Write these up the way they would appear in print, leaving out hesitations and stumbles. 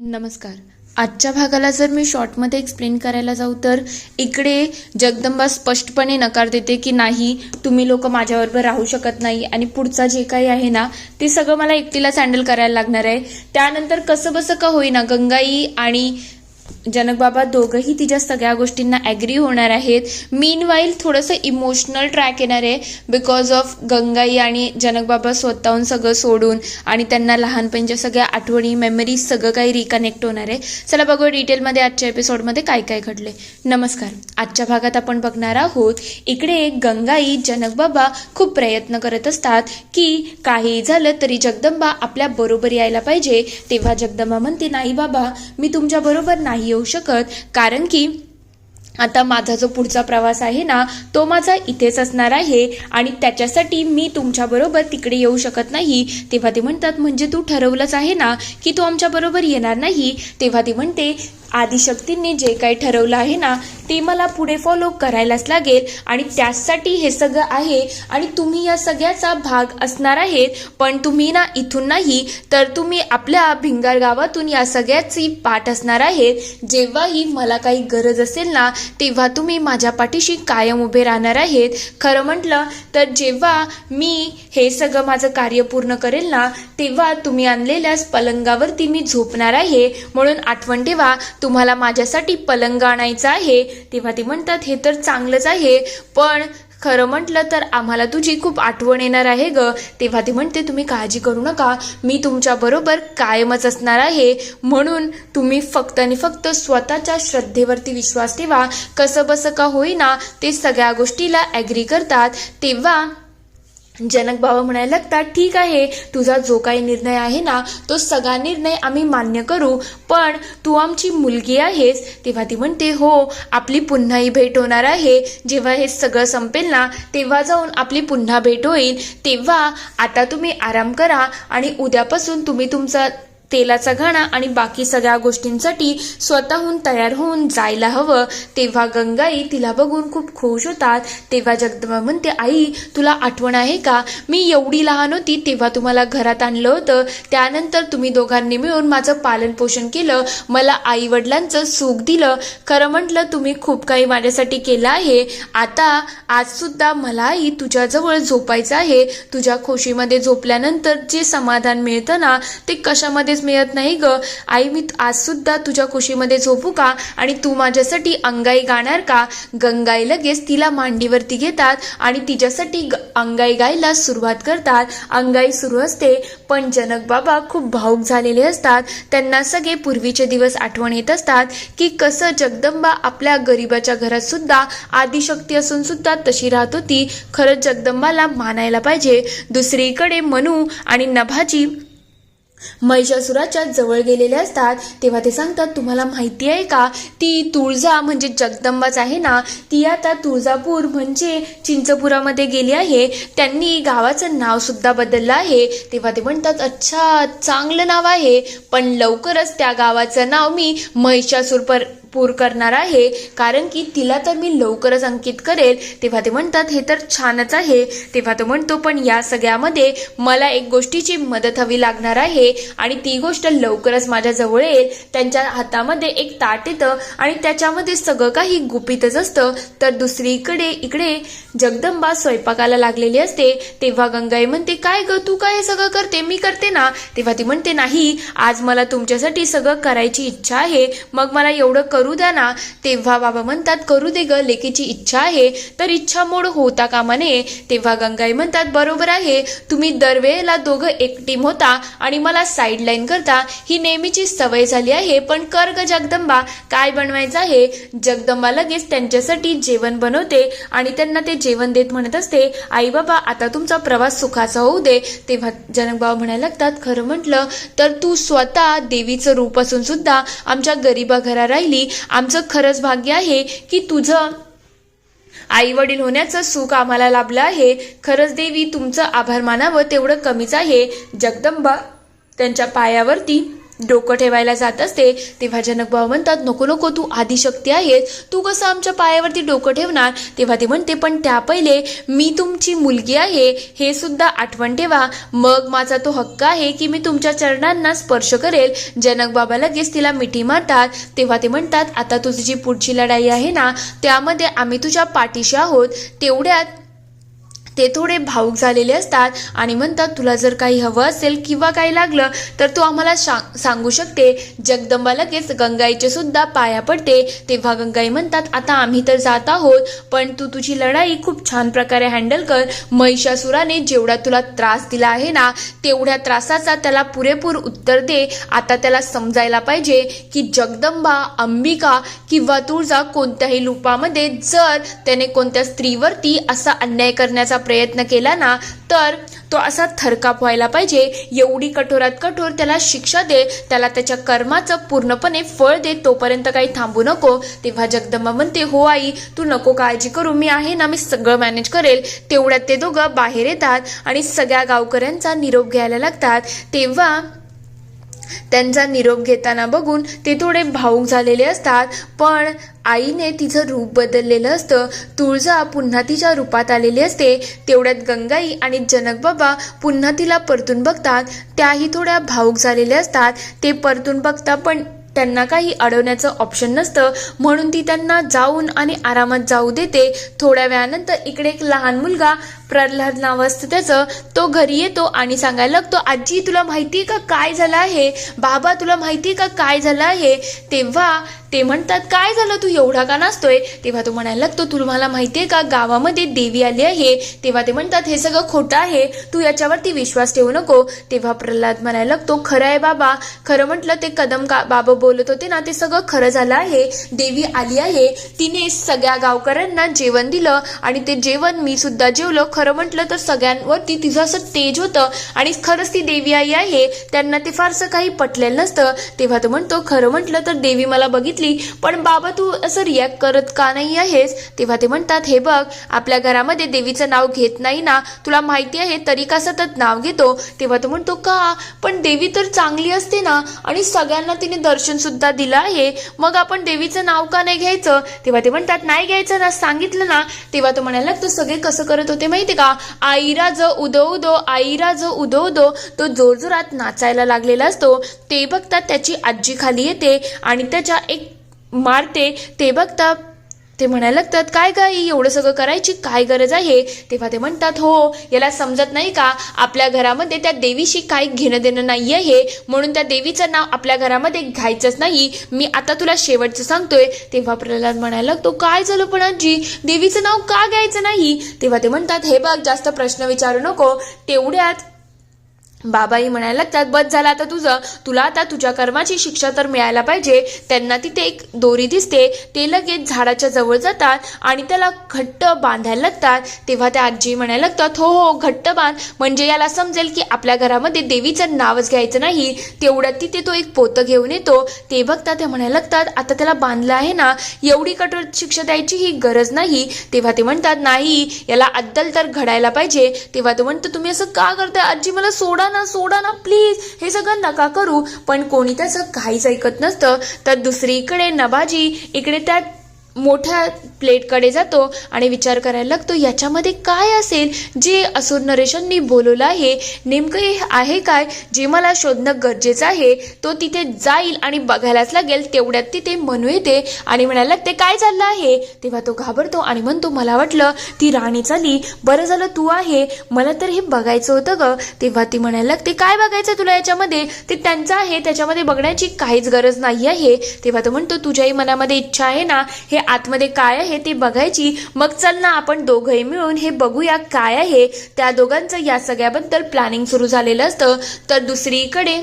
नमस्कार. आजच्या भागाला जर मी शॉर्टमध्ये एक्सप्लेन करायला जाऊ तर इकडे जगदंबा स्पष्टपणे नकार देते की नाही, तुम्ही लोक माझ्याबरोबर राहू शकत नाही आणि पुढचा जे काही आहे ना ते सगळं मला एकटीलाच हँडल करायला लागणार आहे. त्यानंतर कसं बसं का होईना गंगाई आणि जनक बाबा दोघंही तिच्या सगळ्या गोष्टींना ॲग्री होणार आहेत. मीनवाईल थोडंसं इमोशनल ट्रॅक येणार आहे बिकॉज ऑफ गंगाई आणि जनक बाबा स्वतःहून सगळं सोडून आणि त्यांना लहानपणीच्या सगळ्या आठवणी मेमरीज सगळं काही रिकनेक्ट होणार आहे. चला बघूया डिटेलमध्ये आजच्या एपिसोडमध्ये काय काय घडले. नमस्कार. आजच्या भागात आपण बघणार आहोत इकडे गंगाई जनक बाबा खूप प्रयत्न करत असतात की काही झालं तरी जगदंबा आपल्या बरोबर यायला पाहिजे. तेव्हा जगदंबा म्हणते नाही बाबा, मी तुमच्या बरोबर नाही येऊ शकत, कारण की आता माझा जो पुढचा प्रवास आहे ना तो माझा इथेच असणार आहे आणि त्याच्यासाठी मी तुमच्याबरोबर तिकडे येऊ शकत नाही. तेव्हा ते म्हणतात म्हणजे तू ठरवलंच आहे ना की तू आमच्याबरोबर येणार नाही. तेव्हा ती म्हणते आदिशक्तींनी जे काही ठरवलं आहे ना ते मला पुढे फॉलो करायलाच लागेल आणि त्यासाठी हे सगळं आहे आणि तुम्ही या सगळ्याचा भाग असणार आहेत. पण तुम्ही ना इथून नाही तर तुम्ही आपल्या भिंगार गावातून या सगळ्याची पाठ असणार आहेत. जेव्हाही मला काही गरज असेल ना तेव्हा तुम्ही माझ्या पाठीशी कायम उभे राहणार आहेत. खरं म्हटलं तर जेव्हा मी हे सगळं माझं कार्य पूर्ण करेल ना तेव्हा तुम्ही आणलेल्याच पलंगावरती मी झोपणार आहे. म्हणून आठवण ठेवा, तुम्हाला माझ्यासाठी पलंग आणायचा आहे. तेव्हा ते म्हणतात हे तर चांगलंच आहे, पण खरं म्हटलं तर आम्हाला तुझी खूप आठवण येणार आहे ग. तेव्हा ती म्हणते तुम्ही काळजी करू नका, मी तुमच्याबरोबर कायमच असणार आहे. म्हणून तुम्ही फक्त आणि फक्त स्वतःच्या श्रद्धेवरती विश्वास ठेवा. कसं बसं का होईना ते सगळ्या गोष्टीला ॲग्री करतात. तेव्हा जनक बाबा म्हणायला लागतात ठीक आहे, तुझा जो काही निर्णय आहे ना तो सगळा निर्णय आम्ही मान्य करू, पण तू आमची मुलगी आहेस. तेव्हा ती म्हणते हो, आपली पुन्हाही भेट होणार आहे. जेव्हा हे सगळं संपेल ना तेव्हा जाऊन आपली पुन्हा भेट होईल. तेव्हा आता तुम्ही आराम करा आणि उद्यापासून तुम्ही तुमचा तेलाचा घाणा आणि बाकी सगळ्या गोष्टींसाठी स्वतःहून तयार होऊन जायला हवं. तेव्हा गंगाई तिला बघून खूप खुश होतात. तेव्हा जगदंबा म्हणते आई, तुला आठवण आहे का, मी एवढी लहान होती तेव्हा तुम्हाला घरात आणलं होतं. त्यानंतर तुम्ही दोघांनी मिळून माझं पालन पोषण केलं, मला आई वडिलांचं सुख दिलं. खरं म्हटलं तुम्ही खूप काही माझ्यासाठी केलं आहे. आता आज सुद्धा मलाही तुझ्याजवळ झोपायचं आहे. तुझ्या खोशीमध्ये झोपल्यानंतर जे समाधान मिळतं ना ते कशामध्येच मिळत नाही ग आई. मी आज सुद्धा तुझ्या खुशीमध्ये झोपू का आणि तू माझ्यासाठी अंगाई गाणार का. गंगाई लगेच तिला मांडीवरती घेतात आणि तिच्यासाठी अंगाई गायला सुरुवात करतात. अंगाई सुरू असते पण जनक बाबा खूप भावुक झालेले असतात. त्यांना सगळे पूर्वीचे दिवस आठवण येत असतात की कसं जगदंबा आपल्या गरिबाच्या घरात सुद्धा आदिशक्ती असून सुद्धा तशी राहत होती. खरंच जगदंबाला मानायला पाहिजे. दुसरीकडे मनू आणि नभाजी महिषासुराच्या जवळ गेलेले असतात. तेव्हा ते सांगतात तुम्हाला माहिती आहे का, ती तुळजा म्हणजे जगदंबाच आहे ना ती आता तुळजापूर म्हणजे चिंचपुरामध्ये गेली आहे. त्यांनी गावाचं नाव सुद्धा बदललं आहे. तेव्हा ते म्हणतात अच्छा, चांगलं नाव आहे, पण लवकरच त्या गावाचं नाव मी महिषासूर पूर करणार आहे, कारण की तिला तर मी लवकरच अंकित करेल. तेव्हा ते म्हणतात हे तर छानच आहे. तेव्हा तो म्हणतो पण या सगळ्यामध्ये मला एक गोष्टीची मदत हवी लागणार आहे आणि ती गोष्ट लवकरच माझ्या जवळ येईल. त्यांच्या हातामध्ये एक ताट येतं आणि त्याच्यामध्ये सगळं काही गुपितच असतं. तर दुसरीकडे इकडे जगदंबा स्वयंपाकाला लागलेली असते. तेव्हा गंगाई म्हणते काय ग, तू काय हे सगळं करते, मी करते ना. तेव्हा ती म्हणते नाही, आज मला तुमच्यासाठी सगळं करायची इच्छा आहे, मग मला एवढं करू द्या ना. तेव्हा बाबा म्हणतात करू दे ग, लेकीची इच्छा आहे तर इच्छा मोड होता कामा नये. तेव्हा गंगाई म्हणतात बरोबर आहे, तुम्ही दरवेळेला दोघं एक टीम होता आणि मला साईडलाईन करता, ही नेहमीची सवय झाली आहे. पण कर ग जगदंबा, काय बनवायचं आहे. जगदंबा लगेच त्यांच्यासाठी जेवण बनवते आणि त्यांना ते जेवण देत म्हणत असते आई बाबा आता तुमचा प्रवास सुखाचा होऊ दे. तेव्हा जनक बाबा म्हणायला लागतात खरं म्हटलं तर तू स्वतः देवीचं रूप असून सुद्धा आमच्या गरीबा घरा राहिली. आमचं खरंच भाग्य आहे की तुझं आई वडील होण्याचं सुख आम्हाला लाभलं आहे. खरंच देवी, तुमचं आभार मानावं तेवढं कमीच आहे. जगदंबा त्यांच्या पायावरती डोकं ठेवायला जात असते तेव्हा जनक बाबा म्हणतात, नको नको, तू आदिशक्ती आहेस, तू कसं आमच्या पायावरती डोकं ठेवणार. तेव्हा ते म्हणते, पण त्या पहिले मी तुमची मुलगी आहे हे सुद्धा आठवण ठेवा, मग माझा तो हक्क आहे की मी तुमच्या चरणांना स्पर्श करेल. जनक बाबा लगेच तिला मिठी मारतात. तेव्हा ते म्हणतात, आता तुझी जी पुढची लढाई आहे ना त्यामध्ये आम्ही तुझ्या पाठीशी आहोत. तेवढ्यात ते थोडे भावूक झालेले असतात आणि म्हणतात, तुला जर काही हवं असेल किंवा काही लागलं तर तू आम्हाला सांगू शकते. जगदंबा लगेच गंगाईचे सुद्धा पाया पडते. तेव्हा गंगाई म्हणतात, आता आम्ही तर जात आहोत, पण तू तुझी लढाई खूप छान प्रकारे हँडल कर. महिषासुराने जेवढा तुला त्रास दिला आहे ना तेवढ्या त्रासाचा त्याला पुरेपूर उत्तर दे. आता त्याला समजायला पाहिजे की जगदंबा, अंबिका किंवा तुळजा कोणत्याही रूपामध्ये जर त्याने कोणत्या स्त्रीवरती असा अन्याय करण्याचा प्रयत्न केला ना तर तो असा थरकाप व्हायला पाहिजे. एवढी कठोरात कठोर त्याला शिक्षा दे, त्याला त्याच्या कर्माचं पूर्णपणे फळ दे, तोपर्यंत काही थांबू नको. तेव्हा जगदंबा म्हणते, हो आई, तू नको काळजी करू, मी आहे ना, मी सगळं मॅनेज करेल. तेवढ्यात ते दोघं बाहेर येतात आणि सगळ्या गावकऱ्यांचा निरोप घ्यायला लागतात. तेव्हा त्यांचा निरोप घेताना बघून ते थोडे भावूक झालेले असतात, पण आईने तिचं रूप बदललेलं असतं. तुळजा पुन्हा तिच्या रूपात आलेली असते. तेवढ्यात गंगाई आणि जनक बाबा पुन्हा तिला परतून बघतात. त्याही थोड्या भावूक झालेल्या असतात. ते परतून बघता पण त्यांना काही अडवण्याचं ऑप्शन नसतं, म्हणून ती त्यांना जाऊन आणि आरामात जाऊ देते. थोड्या वेळानंतर इकडे एक लहान मुलगा, प्रल्हाद नाव असतं त्याचं, तो घरी येतो आणि सांगायला लागतो, आजी तुला माहितीये का काय झालं आहे, बाबा तुला माहितीये का काय झालं आहे. तेव्हा ते म्हणतात, काय झालं, तू एवढा का नाचतोय. तेव्हा तो म्हणायला लागतो, तुम्हाला माहितीये का गावामध्ये देवी आली आहे. तेव्हा ते म्हणतात, हे सगळं खोटं आहे, तू याच्यावरती विश्वास ठेवू नको. तेव्हा प्रल्हाद म्हणायला लागतो, खरं आहे बाबा, खरं म्हटलं ते कदम बाबा बोलत होते ना ते सगळं खरं झालं आहे. देवी आली आहे, तिने सगळ्या गावकऱ्यांना जेवण दिलं आणि ते जेवण मी सुद्धा जेवलं. खरं म्हटलं तर सगळ्यांवरती तिचं असं तेज होतं आणि खरंच ती देवी आई आहे. त्यांना ते फारसं काही पटलेलं नसतं. तेव्हा तो म्हणतो, खरं म्हटलं तर देवी मला बघितली, पण बाबा तू असं रिॲक्ट करत का नाही आहेस. तेव्हा ते म्हणतात, हे बघ, आपल्या घरामध्ये देवीचं नाव घेत नाही ना, तुला माहिती आहे तरी का सतत नाव घेतो. तेव्हा तो म्हणतो, का, पण देवी तर चांगली असते ना आणि सगळ्यांना तिने दर्शन सुद्धा दिलं आहे, मग आपण देवीचं नाव का नाही घ्यायचं. तेव्हा ते म्हणतात, नाही घ्यायचं ना, सांगितलं ना. तेव्हा तो म्हणायला, तो सगळे कसं करत होते माहिती का, आईराज उदो उदो, आईराज उदो उदो, तो जोरजोरात नाचायला लागलेला असतो. ते बघतात त्याची आजी खाली येते आणि त्याच्या एक मारते. ते बघता ते म्हणायला लागतात, काय गाई एवढं सगळं करायची काय गरज आहे. तेव्हा ते म्हणतात, हो, याला समजत नाही का आपल्या घरामध्ये त्या देवीशी काही घेणं देणं नाही आहे, म्हणून त्या देवीचं नाव आपल्या घरामध्ये घ्यायचंच नाही. मी आता तुला शेवटचं सांगतोय. तेव्हा प्रल्हाद म्हणायला लागतो, काय झालं पण आजी, देवीचं नाव का घ्यायचं नाही. तेव्हा ते म्हणतात, हे बघ, जास्त प्रश्न विचारू नको. तेवढ्यात बाबाही म्हणायला लागतात, बस झालं आता तुझं, तुला आता तुझ्या कर्माची शिक्षा तर मिळायला पाहिजे. त्यांना तिथे एक दोरी दिसते. ते लगेच झाडाच्या जवळ जातात आणि त्याला घट्ट बांधायला लागतात. तेव्हा त्या आजी म्हणायला लागतात, हो हो, घट्ट बांध, म्हणजे याला समजेल की आपल्या घरामध्ये देवीचं नावच घ्यायचं नाही. तेवढ्यात तिथे तो एक पोतं घेऊन येतो. ते बघता ते म्हणायला लागतात, आता त्याला बांधलं आहे ना, एवढी कठोर शिक्षा द्यायची ही गरज नाही. तेव्हा ते म्हणतात, नाही, याला अद्दल तर घडायला पाहिजे. तेव्हा तो म्हणतो, तुम्ही असं का करताय आजी, मला सोडा ना प्लीज, हे सगळं नका करू. पण कोणी त्याचं काहीच ऐकत नसतं. तर दुसरीकडे नभाजी इकडे त्या मोठ्या प्लेटकडे जातो आणि विचार करायला लागतो, याच्यामध्ये काय असेल जे असुर नरेशांनी बोलवलं आहे, नेमकं हे आहे काय जे मला शोधणं गरजेचं आहे. तो तिथे जाईल आणि बघायलाच लागेल. तेवढ्यात तिथे मनू येते आणि म्हणायला लागते, काय चाललं आहे. तेव्हा तो घाबरतो आणि म्हणतो, मला वाटलं ती राणी चाली, बरं झालं तू आहे, मला तर हे बघायचं होतं ग. तेव्हा ती म्हणायला लागते, काय बघायचं तुला याच्यामध्ये, ते त्यांचं आहे, त्याच्यामध्ये बघण्याची काहीच गरज नाही आहे. तेव्हा तो म्हणतो, तुझ्याही मनामध्ये इच्छा आहे ना हे आतमध्ये काय आहे ते बघायची, मग चल ना आपण दोघंही मिळून हे बघूया काय आहे. त्या दोघांचं या सगळ्याबद्दल प्लॅनिंग सुरू झालेलं असतं. तर दुसरीकडे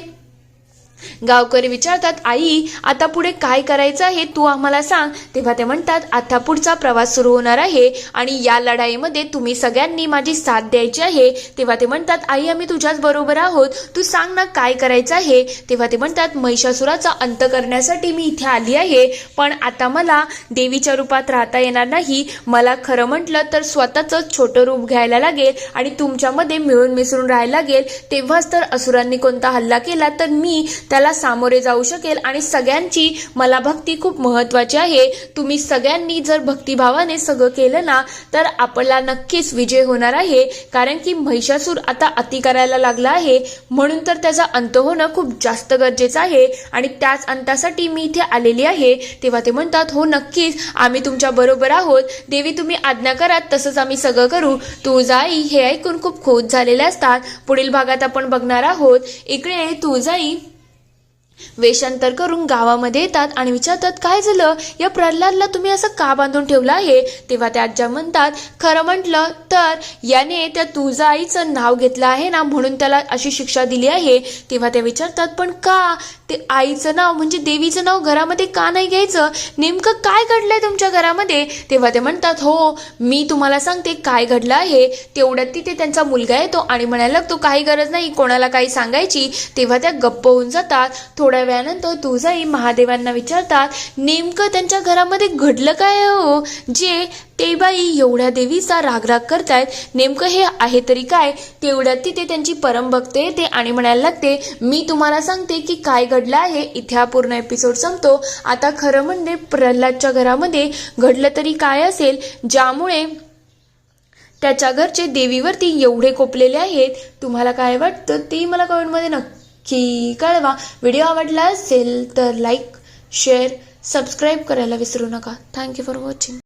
गावकरी विचारतात, आई आता पुढे काय करायचं आहे तू आम्हाला सांग. तेव्हा ते म्हणतात, आता पुढचा प्रवास सुरू होणार आहे आणि या लढाईमध्ये तुम्ही सगळ्यांनी माझी साथ द्यायची आहे. तेव्हा ते म्हणतात, आई आम्ही तुझ्याच बरोबर आहोत, तू सांग ना काय करायचं आहे. तेव्हा ते म्हणतात, महिषासुराचा अंत करण्यासाठी मी इथे आली आहे, पण आता मला देवीच्या रूपात राहता येणार नाही. मला खरं म्हटलं तर स्वतःचं छोटं रूप घ्यायला लागेल आणि तुमच्यामध्ये मिळून मिसळून राहायला लागेल. तेव्हाच तर असुरांनी कोणता हल्ला केला तर मी त्याला सामोरे जाऊ शकेल आणि सगळ्यांची मला भक्ती खूप महत्त्वाची आहे. तुम्ही सगळ्यांनी जर भक्तिभावाने सगळं केलं ना तर आपला नक्कीच विजय होणार आहे. कारण की महिषासूर आता अति करायला लागला आहे, म्हणून तर त्याचा अंत होणं खूप जास्त गरजेचं आहे आणि त्याच अंतासाठी मी इथे आलेली आहे. तेव्हा ते म्हणतात हो नक्कीच आम्ही तुमच्या बरोबर आहोत देवी, तुम्ही आज्ञा करा तसंच आम्ही सगळं करू. तुळजाई हे ऐकून खूप खुश झालेले असतात. पुढील भागात आपण बघणार आहोत. इकडे तुळजाई वेषांतर करून गावामध्ये येतात आणि विचारतात काय झालं, या प्रल्हादला तुम्ही असं का बांधून ठेवलं आहे. तेव्हा त्या आज्या म्हणतात खरं म्हटलं तर याने त्या तुळजाईचं नाव घेतलं आहे ना, म्हणून त्याला अशी शिक्षा दिली आहे. तेव्हा त्या विचारतात पण का, ते आईचं नाव म्हणजे देवीचं नाव घरामध्ये का नाही घ्यायचं, नेमकं काय घडलंय तुमच्या घरामध्ये. तेव्हा ते म्हणतात हो मी तुम्हाला सांगते काय घडलं आहे. तेवढ्यात तिथे त्यांचा मुलगा येतो आणि म्हणायला लागतो काही गरज नाही कोणाला काही सांगायची. तेव्हा त्या गप्प होऊन जातात. थोड्या वेळानंतर तुळजाई महादेवांना विचारतात नेमकं त्यांच्या घरामध्ये घडलं काय हो, जे ते बाई एवढ्या देवीचा रागराग करतायत, नेमकं हे आहे तरी काय. तेवढ्यात तिथे त्यांची परमभक्त येते आणि म्हणायला लागते मी तुम्हाला सांगते की काय घडलं आहे. इथे हा पूर्ण एपिसोड संपतो. आता खरं म्हणजे प्रल्हादच्या घरामध्ये घडलं तरी काय असेल ज्यामुळे त्याच्या घरचे देवीवरती एवढे कोपलेले आहेत. तुम्हाला काय वाटतं ते मला कमेंटमध्ये नक्की कळवा. व्हिडिओ आवडला असेल तर लाईक शेअर सबस्क्राईब करायला विसरू नका. Thank you for watching.